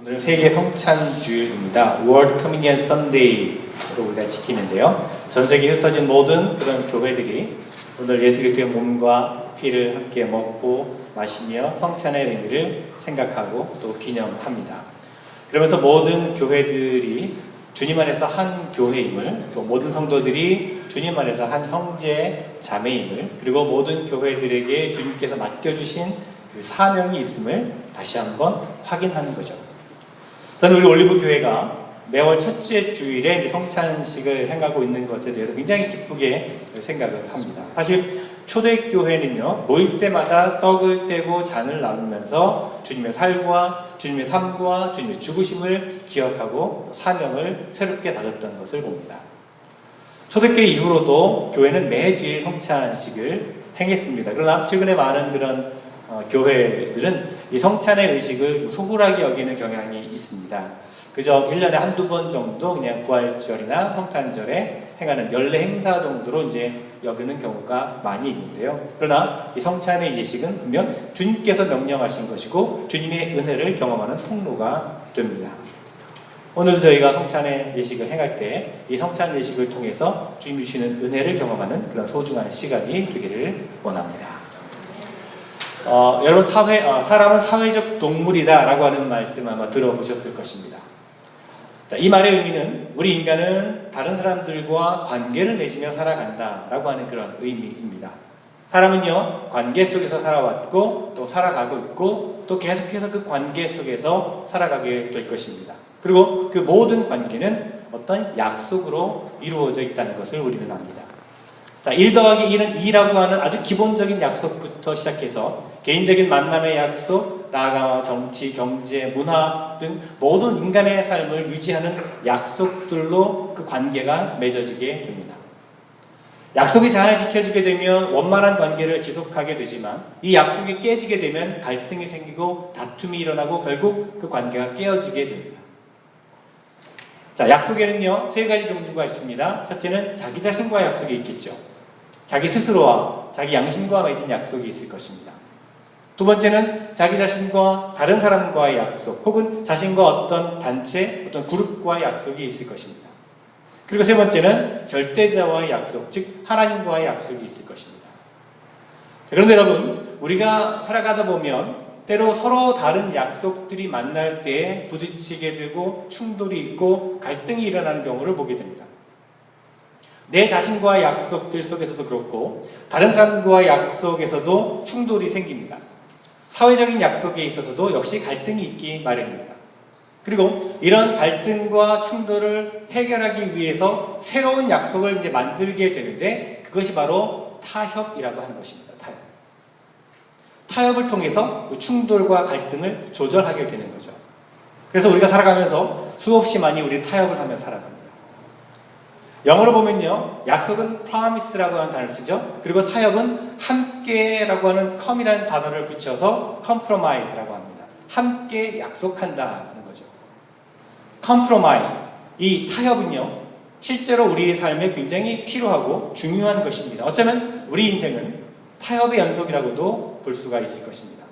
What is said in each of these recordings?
오늘은 세계 성찬 주일입니다. World Communion Sunday로 우리가 지키는데요. 전 세계에 흩어진 모든 그런 교회들이 오늘 예수 그리스도의 몸과 피를 함께 먹고 마시며 성찬의 의미를 생각하고 또 기념합니다. 그러면서 모든 교회들이 주님 안에서 한 교회임을, 또 모든 성도들이 주님 안에서 한 형제 자매임을, 그리고 모든 교회들에게 주님께서 맡겨주신 그 사명이 있음을 다시 한번 확인하는 거죠. 저는 우리 올리브 교회가 매월 첫째 주일에 성찬식을 행하고 있는 것에 대해서 굉장히 기쁘게 생각을 합니다. 사실 초대교회는요, 모일 때마다 떡을 떼고 잔을 나누면서 주님의 살과 주님의 삶과 주님의 죽으심을 기억하고 사명을 새롭게 다졌던 것을 봅니다. 초대교회 이후로도 교회는 매주일 성찬식을 행했습니다. 그러나 최근에 많은 그런 교회들은 이 성찬의 의식을 좀 소홀하게 여기는 경향이 있습니다. 그저 1년에 한두 번 정도 그냥 부활절이나 성탄절에 행하는 연례 행사 정도로 이제 여기는 경우가 많이 있는데요. 그러나 이 성찬의 예식은 분명 주님께서 명령하신 것이고 주님의 은혜를 경험하는 통로가 됩니다. 오늘 저희가 성찬의 예식을 행할 때 이 성찬 예식을 통해서 주님이 주시는 은혜를 경험하는 그런 소중한 시간이 되기를 원합니다. 여러분 사람은 사회적 동물이다 라고 하는 말씀 아마 들어보셨을 것입니다. 자, 이 말의 의미는 우리 인간은 다른 사람들과 관계를 맺으며 살아간다 라고 하는 그런 의미입니다. 사람은요, 관계 속에서 살아왔고 또 살아가고 있고 또 계속해서 그 관계 속에서 살아가게 될 것입니다. 그리고 그 모든 관계는 어떤 약속으로 이루어져 있다는 것을 우리는 압니다. 자, 1 더하기 1은 2라고 하는 아주 기본적인 약속부터 시작해서 개인적인 만남의 약속, 나아가 정치, 경제, 문화 등 모든 인간의 삶을 유지하는 약속들로 그 관계가 맺어지게 됩니다. 약속이 잘 지켜지게 되면 원만한 관계를 지속하게 되지만 이 약속이 깨지게 되면 갈등이 생기고 다툼이 일어나고 결국 그 관계가 깨어지게 됩니다. 자, 약속에는요, 3가지 종류가 있습니다. 첫째는 자기 자신과의 약속이 있겠죠. 자기 스스로와 자기 양심과 맺은 약속이 있을 것입니다. 두 번째는 자기 자신과 다른 사람과의 약속, 혹은 자신과 어떤 단체, 어떤 그룹과의 약속이 있을 것입니다. 그리고 세 번째는 절대자와의 약속, 즉 하나님과의 약속이 있을 것입니다. 그런데 여러분, 우리가 살아가다 보면 때로 서로 다른 약속들이 만날 때 부딪히게 되고 충돌이 있고 갈등이 일어나는 경우를 보게 됩니다. 내 자신과의 약속들 속에서도 그렇고 다른 사람과의 약속에서도 충돌이 생깁니다. 사회적인 약속에 있어서도 역시 갈등이 있기 마련입니다. 그리고 이런 갈등과 충돌을 해결하기 위해서 새로운 약속을 이제 만들게 되는데 그것이 바로 타협이라고 하는 것입니다. 타협을 통해서 충돌과 갈등을 조절하게 되는 거죠. 그래서 우리가 살아가면서 수없이 많이 우리 타협을 하며 살아갑니다. 영어로 보면요, 약속은 promise라고 하는 단어를 쓰죠. 그리고 타협은 함께라고 하는 come이라는 단어를 붙여서 compromise라고 합니다. 함께 약속한다는 거죠. compromise, 이 타협은요, 실제로 우리의 삶에 굉장히 필요하고 중요한 것입니다. 어쩌면 우리 인생은 타협의 연속이라고도 볼 수가 있을 것입니다.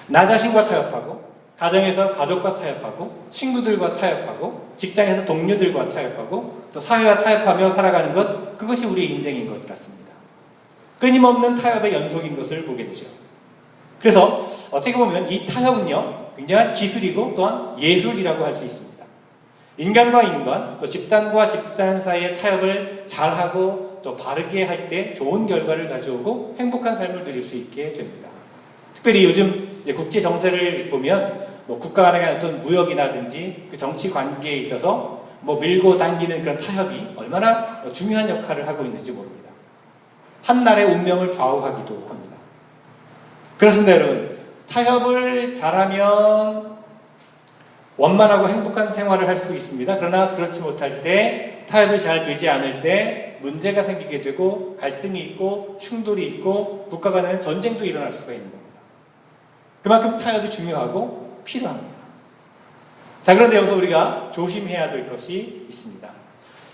나 자신과 타협하고, 가정에서 가족과 타협하고, 친구들과 타협하고, 직장에서 동료들과 타협하고, 또 사회와 타협하며 살아가는 것, 그것이 우리의 인생인 것 같습니다. 끊임없는 타협의 연속인 것을 보게 되죠. 그래서 어떻게 보면 이 타협은요, 굉장한 기술이고 또한 예술이라고 할 수 있습니다. 인간과 인간, 또 집단과 집단 사이의 타협을 잘하고 또 바르게 할 때 좋은 결과를 가져오고 행복한 삶을 누릴 수 있게 됩니다. 특별히 요즘 이제 국제 정세를 보면 국가 간의 어떤 무역이라든지 그 정치 관계에 있어서 밀고 당기는 그런 타협이 얼마나 중요한 역할을 하고 있는지 모릅니다. 한 나라의 운명을 좌우하기도 합니다. 그렇습니다, 여러분. 타협을 잘하면 원만하고 행복한 생활을 할 수 있습니다. 그러나 그렇지 못할 때, 타협이 잘 되지 않을 때 문제가 생기게 되고 갈등이 있고 충돌이 있고 국가 간의 전쟁도 일어날 수가 있는 겁니다. 그만큼 타협이 중요하고 필요합니다. 자, 그런데 여기서 우리가 조심해야 될 것이 있습니다.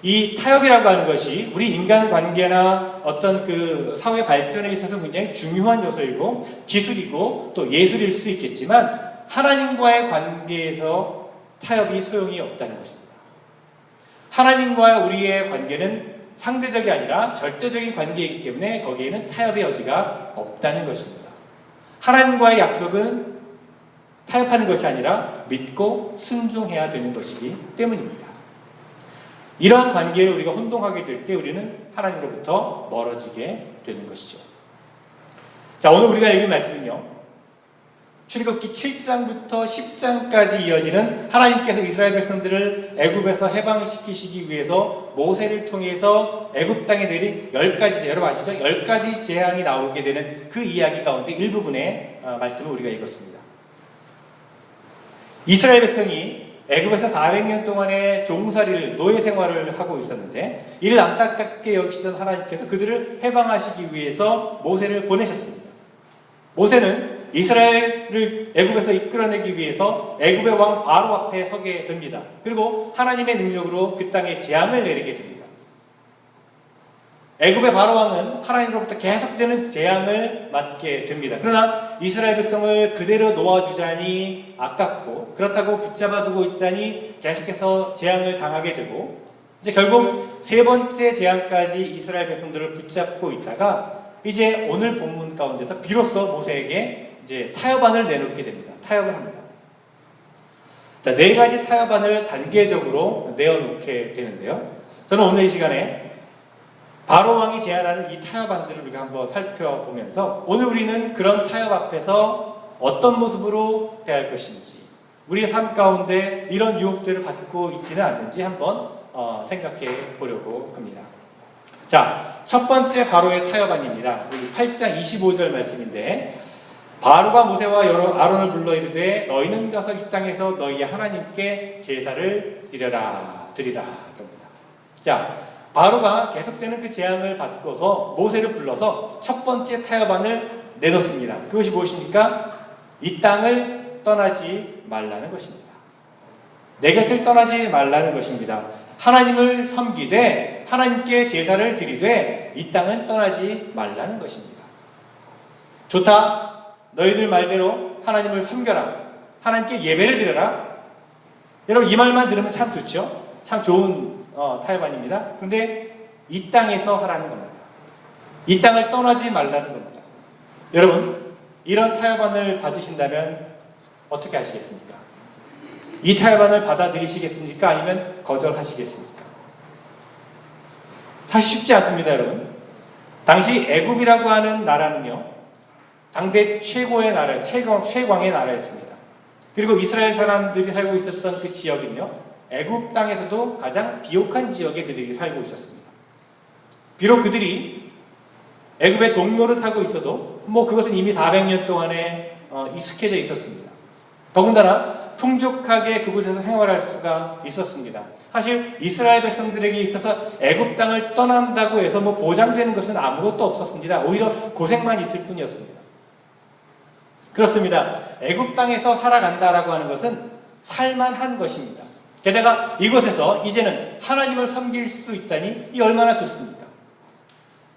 이 타협이라고 하는 것이 우리 인간관계나 어떤 그 사회 발전에 있어서 굉장히 중요한 요소이고 기술이고 또 예술일 수 있겠지만 하나님과의 관계에서 타협이 소용이 없다는 것입니다. 하나님과 우리의 관계는 상대적이 아니라 절대적인 관계이기 때문에 거기에는 타협의 여지가 없다는 것입니다. 하나님과의 약속은 타협하는 것이 아니라 믿고 순종해야 되는 것이기 때문입니다. 이러한 관계를 우리가 혼동하게 될 때 우리는 하나님으로부터 멀어지게 되는 것이죠. 자, 오늘 우리가 읽은 말씀은요, 출애굽기 7장부터 10장까지 이어지는 하나님께서 이스라엘 백성들을 애굽에서 해방시키시기 위해서 모세를 통해서 애굽 땅에 내린 10가지, 여러분 아시죠? 10가지 재앙이 나오게 되는 그 이야기 가운데 일부분의 말씀을 우리가 읽었습니다. 이스라엘 백성이 애굽에서 400년 동안의 종살이를, 노예 생활을 하고 있었는데 이를 안타깝게 여기시던 하나님께서 그들을 해방하시기 위해서 모세를 보내셨습니다. 모세는 이스라엘을 애굽에서 이끌어내기 위해서 애굽의 왕 바로 앞에 서게 됩니다. 그리고 하나님의 능력으로 그 땅에 재앙을 내리게 됩니다. 애굽의 바로 왕은 하나님으로부터 계속되는 재앙을 맞게 됩니다. 그러나 이스라엘 백성을 그대로 놓아주자니 아깝고, 그렇다고 붙잡아두고 있자니 계속해서 재앙을 당하게 되고, 이제 결국 세 번째 재앙까지 이스라엘 백성들을 붙잡고 있다가 이제 오늘 본문 가운데서 비로소 모세에게 이제 타협안을 내놓게 됩니다. 타협을 합니다. 자, 네 가지 타협안을 단계적으로 내어놓게 되는데요. 저는 오늘 이 시간에 바로 왕이 제안하는 이 타협안들을 우리가 한번 살펴보면서 오늘 우리는 그런 타협 앞에서 어떤 모습으로 대할 것인지, 우리의 삶 가운데 이런 유혹들을 받고 있지는 않는지 한번 생각해 보려고 합니다. 자, 첫 번째 바로의 타협안입니다. 8장 25절 말씀인데, 바로가 모세와 아론을 불러 이르되 너희는 가서 이 땅에서 너희의 하나님께 제사를 드리라 그럽니다. 자, 바로가 계속되는 그 재앙을 받고서 모세를 불러서 첫 번째 타협안을 내놓습니다. 그것이 무엇입니까? 이 땅을 떠나지 말라는 것입니다. 내 곁을 떠나지 말라는 것입니다. 하나님을 섬기되 하나님께 제사를 드리되 이 땅은 떠나지 말라는 것입니다. 좋다. 너희들 말대로 하나님을 섬겨라. 하나님께 예배를 드려라. 여러분 이 말만 들으면 참 좋죠? 참 좋은 타협안입니다. 그런데 이 땅에서 하라는 겁니다. 이 땅을 떠나지 말라는 겁니다. 여러분 이런 타협안을 받으신다면 어떻게 하시겠습니까? 이 타협안을 받아들이시겠습니까? 아니면 거절하시겠습니까? 사실 쉽지 않습니다, 여러분. 당시 애굽이라고 하는 나라는요, 당대 최고의 나라, 최광의 나라였습니다. 그리고 이스라엘 사람들이 살고 있었던 그 지역은요, 애굽 땅에서도 가장 비옥한 지역에 그들이 살고 있었습니다. 비록 그들이 애굽의 종로를 타고 있어도 그것은 이미 400년 동안에 익숙해져 있었습니다. 더군다나 풍족하게 그곳에서 생활할 수가 있었습니다. 사실 이스라엘 백성들에게 있어서 애굽 땅을 떠난다고 해서 보장되는 것은 아무것도 없었습니다. 오히려 고생만 있을 뿐이었습니다. 그렇습니다. 애굽 땅에서 살아간다라고 하는 것은 살만한 것입니다. 게다가 이곳에서 이제는 하나님을 섬길 수 있다니 이 얼마나 좋습니까?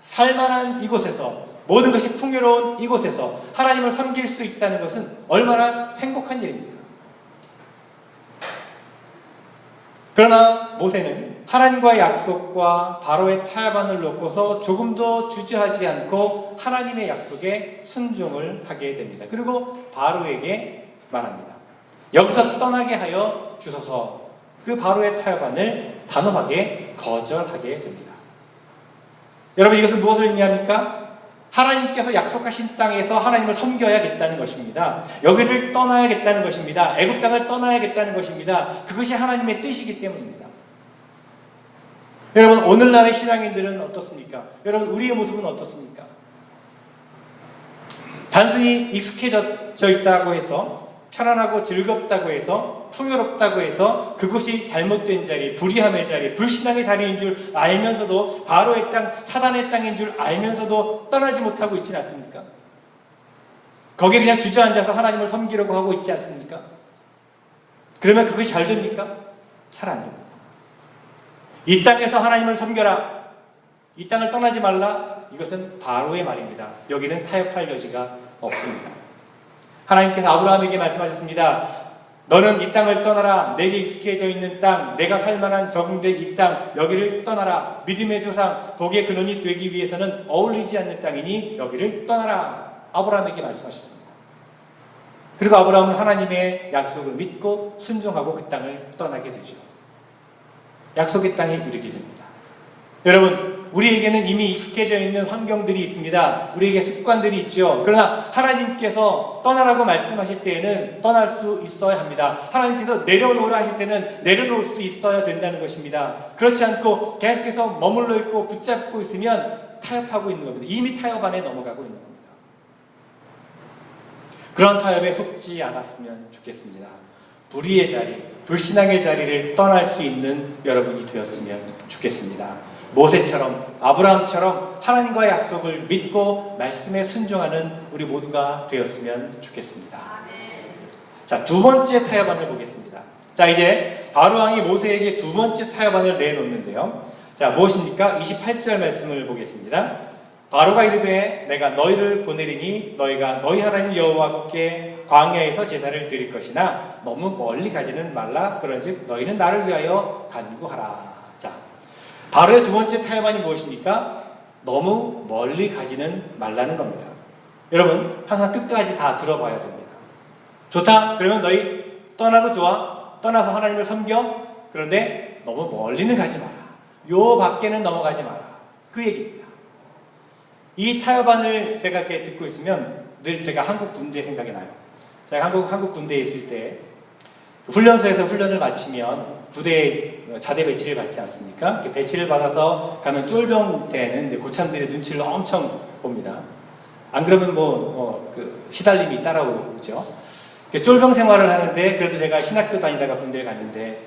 살만한 이곳에서, 모든 것이 풍요로운 이곳에서 하나님을 섬길 수 있다는 것은 얼마나 행복한 일입니까? 그러나 모세는 하나님과의 약속과 바로의 타협안을 놓고서 조금도 주저하지 않고 하나님의 약속에 순종을 하게 됩니다. 그리고 바로에게 말합니다. 여기서 떠나게 하여 주소서. 그 바로의 타협안을 단호하게 거절하게 됩니다. 여러분 이것은 무엇을 의미합니까? 하나님께서 약속하신 땅에서 하나님을 섬겨야겠다는 것입니다. 여기를 떠나야겠다는 것입니다. 애굽 땅을 떠나야겠다는 것입니다. 그것이 하나님의 뜻이기 때문입니다. 여러분 오늘날의 신앙인들은 어떻습니까? 여러분 우리의 모습은 어떻습니까? 단순히 익숙해져 있다고 해서, 편안하고 즐겁다고 해서, 풍요롭다고 해서 그것이 잘못된 자리, 불의함의 자리, 불신앙의 자리인 줄 알면서도, 바로의 땅, 사단의 땅인 줄 알면서도 떠나지 못하고 있지 않습니까? 거기에 그냥 주저앉아서 하나님을 섬기려고 하고 있지 않습니까? 그러면 그것이 잘 됩니까? 잘 안 됩니다. 이 땅에서 하나님을 섬겨라, 이 땅을 떠나지 말라, 이것은 바로의 말입니다. 여기는 타협할 여지가 없습니다. 하나님께서 아브라함에게 말씀하셨습니다. 너는 이 땅을 떠나라. 내게 익숙해져 있는 땅, 내가 살만한 적응된 이 땅, 여기를 떠나라. 믿음의 조상, 복의 근원이 되기 위해서는 어울리지 않는 땅이니 여기를 떠나라. 아브라함에게 말씀하셨습니다. 그리고 아브라함은 하나님의 약속을 믿고 순종하고 그 땅을 떠나게 되죠. 약속의 땅에 이르게 됩니다. 여러분, 우리에게는 이미 익숙해져 있는 환경들이 있습니다. 우리에게 습관들이 있죠. 그러나 하나님께서 떠나라고 말씀하실 때에는 떠날 수 있어야 합니다. 하나님께서 내려놓으라 하실 때는 내려놓을 수 있어야 된다는 것입니다. 그렇지 않고 계속해서 머물러 있고 붙잡고 있으면 타협하고 있는 겁니다. 이미 타협 안에 넘어가고 있는 겁니다. 그런 타협에 속지 않았으면 좋겠습니다. 불의의 자리, 불신앙의 자리를 떠날 수 있는 여러분이 되었으면 좋겠습니다. 모세처럼, 아브라함처럼 하나님과의 약속을 믿고 말씀에 순종하는 우리 모두가 되었으면 좋겠습니다. 자, 두 번째 타협안을 보겠습니다. 자, 이제 바로왕이 모세에게 두 번째 타협안을 내놓는데요. 자, 무엇입니까? 28절 말씀을 보겠습니다. 바로가 이르되 내가 너희를 보내리니 너희가 너희 하나님 여호와께 광야에서 제사를 드릴 것이나 너무 멀리 가지는 말라. 그런즉 너희는 나를 위하여 간구하라. 자, 바로의 두 번째 타협안이 무엇입니까? 너무 멀리 가지는 말라는 겁니다. 여러분, 항상 끝까지 다 들어봐야 됩니다. 좋다? 그러면 너희 떠나도 좋아. 떠나서 하나님을 섬겨. 그런데 너무 멀리는 가지 마라. 요 밖에는 넘어가지 마라. 그 얘기입니다. 이 타협안을 제가 이렇게 듣고 있으면 늘 제가 한국 군대 생각이 나요. 제가 한국 군대에 있을 때 훈련소에서 훈련을 마치면 부대에 자대 배치를 받지 않습니까? 배치를 받아서 가면 쫄병 때는 이제 고참들의 눈치를 엄청 봅니다. 안 그러면 시달림이 따라오죠. 쫄병 생활을 하는데 그래도 제가 신학교 다니다가 군대에 갔는데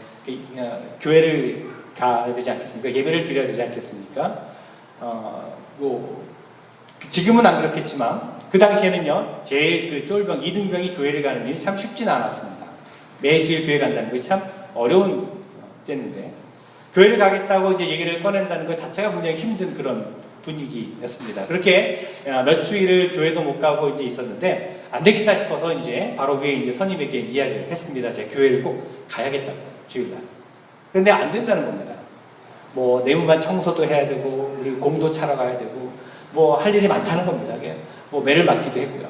교회를 가야 되지 않겠습니까? 예배를 드려야 되지 않겠습니까? 지금은 안 그렇겠지만 그 당시에는요, 제일 그 쫄병 2등병이 교회를 가는 일이 참 쉽지는 않았습니다. 매주일 교회 간다는 것이 참 어려운 때였는데 교회를 가겠다고 이제 얘기를 꺼낸다는 것 자체가 굉장히 힘든 그런 분위기였습니다. 그렇게 몇 주일을 교회도 못 가고 이제 있었는데 안 되겠다 싶어서 이제 바로 위에 이제 선임에게 이야기를 했습니다. 제가 교회를 꼭 가야겠다고 주일날. 그런데 안 된다는 겁니다. 내무반 청소도 해야 되고 우리 공도 차러 가야 되고 할 일이 많다는 겁니다. 매를 맞기도 했고요.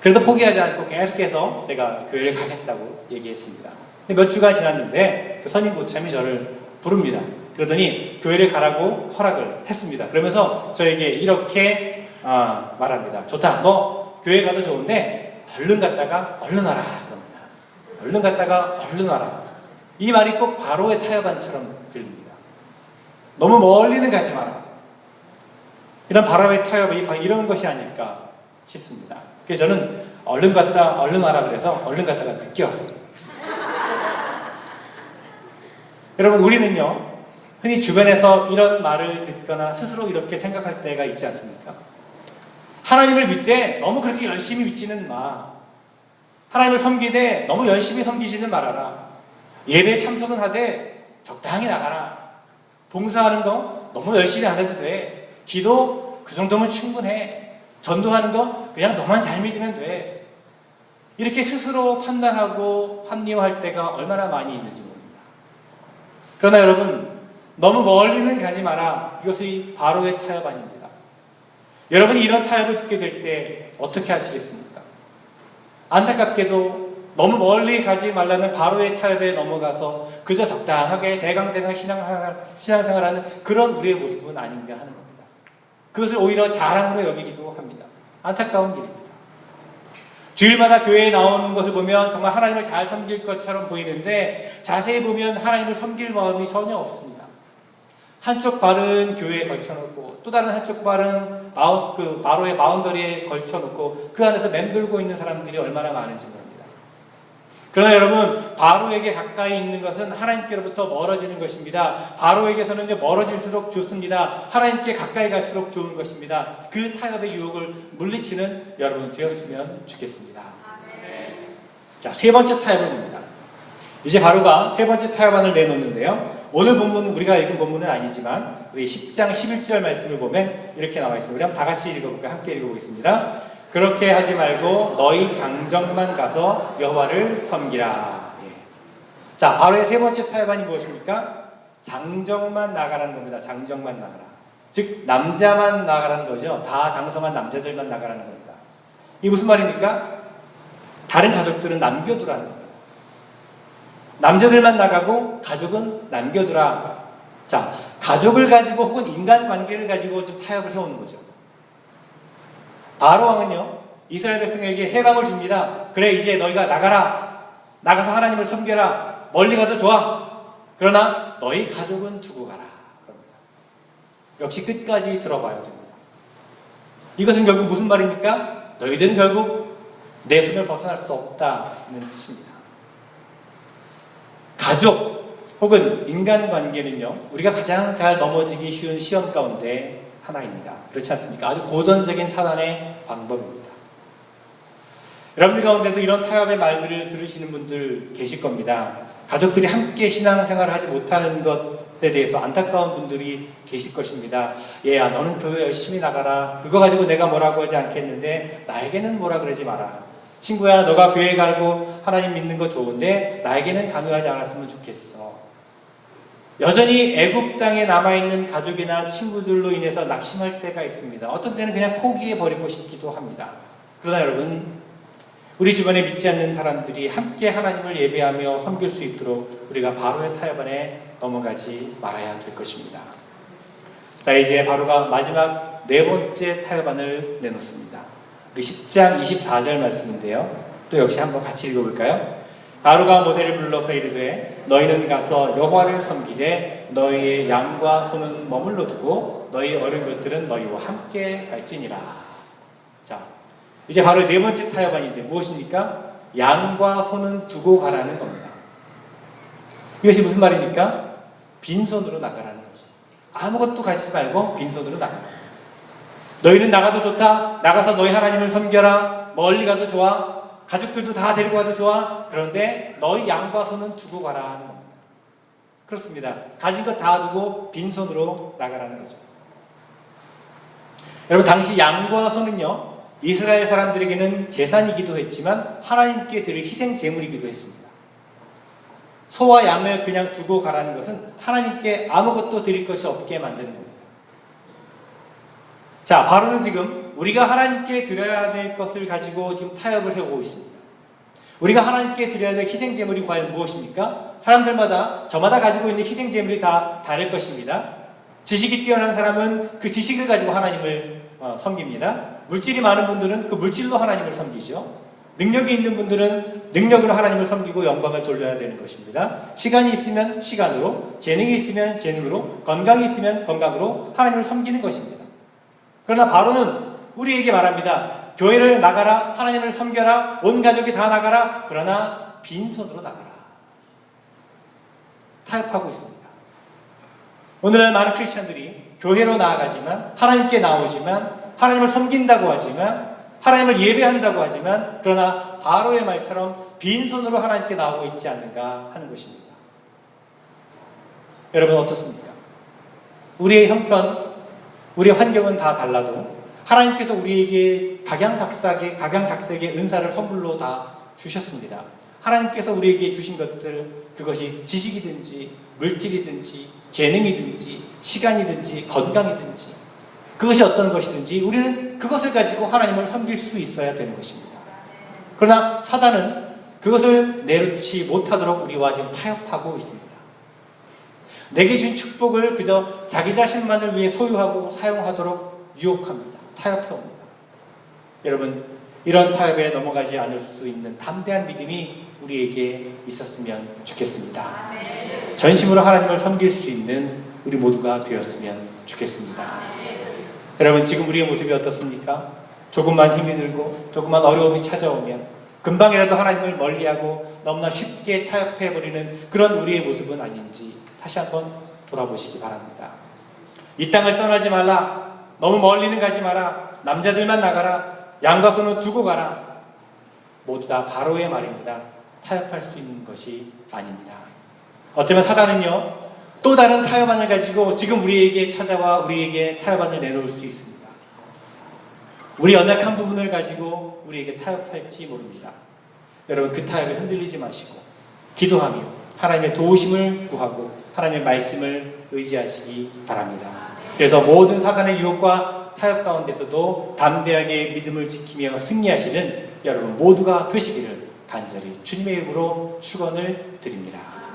그래도 포기하지 않고 계속해서 제가 교회를 가겠다고 얘기했습니다. 몇 주가 지났는데 그 선임 고참이 저를 부릅니다. 그러더니 교회를 가라고 허락을 했습니다. 그러면서 저에게 이렇게 말합니다. 좋다. 너 교회 가도 좋은데 얼른 갔다가 얼른 와라. 그럽니다. 얼른 갔다가 얼른 와라. 이 말이 꼭 바로의 타협안처럼 들립니다. 너무 멀리는 가지 마라. 이런 바로의 타협이 이런 것이 아닐까 싶습니다. 그래서 저는 얼른 갔다 얼른 와라 그래서 얼른 갔다가 늦게 왔습니다. 여러분, 우리는요 흔히 주변에서 이런 말을 듣거나 스스로 이렇게 생각할 때가 있지 않습니까? 하나님을 믿되 너무 그렇게 열심히 믿지는 마. 하나님을 섬기되 너무 열심히 섬기지는 말아라. 예배에 참석은 하되 적당히 나가라. 봉사하는 거 너무 열심히 안 해도 돼. 기도 그 정도면 충분해. 전도하는 거 그냥 너만 잘 믿으면 돼. 이렇게 스스로 판단하고 합리화할 때가 얼마나 많이 있는지 모릅니다. 그러나 여러분, 너무 멀리는 가지 마라. 이것이 바로의 타협안입니다. 여러분이 이런 타협을 듣게 될 때 어떻게 하시겠습니까? 안타깝게도 너무 멀리 가지 말라는 바로의 타협에 넘어가서 그저 적당하게 대강대강 신앙생활하는 그런 우리의 모습은 아닌가 하는 겁니다. 그것을 오히려 자랑으로 여기기도 합니다. 안타까운 길입니다. 주일마다 교회에 나오는 것을 보면 정말 하나님을 잘 섬길 것처럼 보이는데 자세히 보면 하나님을 섬길 마음이 전혀 없습니다. 한쪽 발은 교회에 걸쳐놓고 또 다른 한쪽 발은 바로의 바운더리에 걸쳐놓고 그 안에서 맴돌고 있는 사람들이 얼마나 많은지 모릅니다. 그러나 여러분, 바로에게 가까이 있는 것은 하나님께로부터 멀어지는 것입니다. 바로에게서는 멀어질수록 좋습니다. 하나님께 가까이 갈수록 좋은 것입니다. 그 타협의 유혹을 물리치는 여러분 되었으면 좋겠습니다. 자, 세 번째 타협을 봅니다. 이제 바로가 세 번째 타협안을 내놓는데요. 오늘 본문은 우리가 읽은 본문은 아니지만 우리 10장 11절 말씀을 보면 이렇게 나와 있습니다. 우리 한번 다 같이 읽어볼까요? 함께 읽어보겠습니다. 그렇게 하지 말고 너희 장정만 가서 여호와를 섬기라. 예. 자, 바로의 세 번째 타협안이 무엇입니까? 장정만 나가라는 겁니다. 장정만 나가라. 즉 남자만 나가라는 거죠. 다 장성한 남자들만 나가라는 겁니다. 이게 무슨 말입니까? 다른 가족들은 남겨두라는 겁니다. 남자들만 나가고 가족은 남겨두라. 자, 가족을 가지고 혹은 인간관계를 가지고 좀 타협을 해오는 거죠. 바로 왕은요, 이스라엘 백성에게 해방을 줍니다. 그래, 이제 너희가 나가라. 나가서 하나님을 섬겨라. 멀리 가도 좋아. 그러나 너희 가족은 두고 가라. 그럽니다. 역시 끝까지 들어봐야 됩니다. 이것은 결국 무슨 말입니까? 너희들은 결국 내 손을 벗어날 수 없다는 뜻입니다. 가족 혹은 인간관계는요, 우리가 가장 잘 넘어지기 쉬운 시험 가운데 하나입니다. 그렇지 않습니까? 아주 고전적인 사단의 방법입니다. 여러분들 가운데도 이런 타협의 말들을 들으시는 분들 계실 겁니다. 가족들이 함께 신앙생활을 하지 못하는 것에 대해서 안타까운 분들이 계실 것입니다. 얘야, 너는 교회 열심히 나가라. 그거 가지고 내가 뭐라고 하지 않겠는데 나에게는 뭐라 그러지 마라. 친구야, 너가 교회 가고 하나님 믿는 거 좋은데 나에게는 강요하지 않았으면 좋겠어. 여전히 애국 땅에 남아있는 가족이나 친구들로 인해서 낙심할 때가 있습니다. 어떤 때는 그냥 포기해버리고 싶기도 합니다. 그러나 여러분, 우리 주변에 믿지 않는 사람들이 함께 하나님을 예배하며 섬길 수 있도록 우리가 바로의 타협 안에 넘어가지 말아야 될 것입니다. 자, 이제 바로가 마지막 네 번째 타협안을 내놓습니다. 우리 10장 24절 말씀인데요. 또 역시 한번 같이 읽어볼까요? 바로가 모세를 불러서 이르되 너희는 가서 여호와를 섬기되 너희의 양과 소는 머물러 두고 너희 어린 것들은 너희와 함께 갈지니라. 자, 이제 바로 네 번째 타협안인데 무엇입니까? 양과 소는 두고 가라는 겁니다. 이것이 무슨 말입니까? 빈손으로 나가라는 거죠. 아무것도 가지지 말고 빈손으로 나가라. 너희는 나가도 좋다. 나가서 너희 하나님을 섬겨라. 멀리 가도 좋아. 가족들도 다 데리고 가도 좋아. 그런데 너희 양과 소는 두고 가라 하는 겁니다. 그렇습니다. 가진 것 다 두고 빈손으로 나가라는 거죠. 여러분, 당시 양과 소는요, 이스라엘 사람들에게는 재산이기도 했지만 하나님께 드릴 희생 제물이기도 했습니다. 소와 양을 그냥 두고 가라는 것은 하나님께 아무것도 드릴 것이 없게 만드는 겁니다. 자, 바로는 지금 우리가 하나님께 드려야 될 것을 가지고 지금 타협을 해오고 있습니다. 우리가 하나님께 드려야 될 희생제물이 과연 무엇입니까? 사람들마다 저마다 가지고 있는 희생제물이 다 다를 것입니다. 지식이 뛰어난 사람은 그 지식을 가지고 하나님을 섬깁니다. 물질이 많은 분들은 그 물질로 하나님을 섬기죠. 능력이 있는 분들은 능력으로 하나님을 섬기고 영광을 돌려야 되는 것입니다. 시간이 있으면 시간으로, 재능이 있으면 재능으로, 건강이 있으면 건강으로 하나님을 섬기는 것입니다. 그러나 바로는 우리에게 말합니다. 교회를 나가라, 하나님을 섬겨라, 온 가족이 다 나가라. 그러나 빈손으로 나가라. 타협하고 있습니다. 오늘날 많은 크리스찬들이 교회로 나아가지만, 하나님께 나오지만, 하나님을 섬긴다고 하지만, 하나님을 예배한다고 하지만, 그러나 바로의 말처럼 빈손으로 하나님께 나오고 있지 않는가 하는 것입니다. 여러분 어떻습니까? 우리의 형편, 우리의 환경은 다 달라도 하나님께서 우리에게 각양각색의 은사를 선물로 다 주셨습니다. 하나님께서 우리에게 주신 것들, 그것이 지식이든지 물질이든지 재능이든지 시간이든지 건강이든지 그것이 어떤 것이든지 우리는 그것을 가지고 하나님을 섬길 수 있어야 되는 것입니다. 그러나 사단은 그것을 내놓지 못하도록 우리와 지금 타협하고 있습니다. 내게 준 축복을 그저 자기 자신만을 위해 소유하고 사용하도록 유혹합니다. 타협해옵니다. 여러분, 이런 타협에 넘어가지 않을 수 있는 담대한 믿음이 우리에게 있었으면 좋겠습니다. 전심으로 하나님을 섬길 수 있는 우리 모두가 되었으면 좋겠습니다. 여러분, 지금 우리의 모습이 어떻습니까? 조금만 힘이 들고 조금만 어려움이 찾아오면 금방이라도 하나님을 멀리하고 너무나 쉽게 타협해버리는 그런 우리의 모습은 아닌지 다시 한번 돌아보시기 바랍니다. 이 땅을 떠나지 말라. 너무 멀리는 가지 마라. 남자들만 나가라. 양과 소는 두고 가라. 모두 다 바로의 말입니다. 타협할 수 있는 것이 아닙니다. 어쩌면 사단은요, 또 다른 타협안을 가지고 지금 우리에게 찾아와 우리에게 타협안을 내놓을 수 있습니다. 우리 연약한 부분을 가지고 우리에게 타협할지 모릅니다. 여러분, 그 타협에 흔들리지 마시고 기도하며 하나님의 도우심을 구하고 하나님의 말씀을 의지하시기 바랍니다. 그래서 모든 사단의 유혹과 타협 가운데서도 담대하게 믿음을 지키며 승리하시는 여러분 모두가 되시기를 간절히 주님의 이름으로 축원을 드립니다.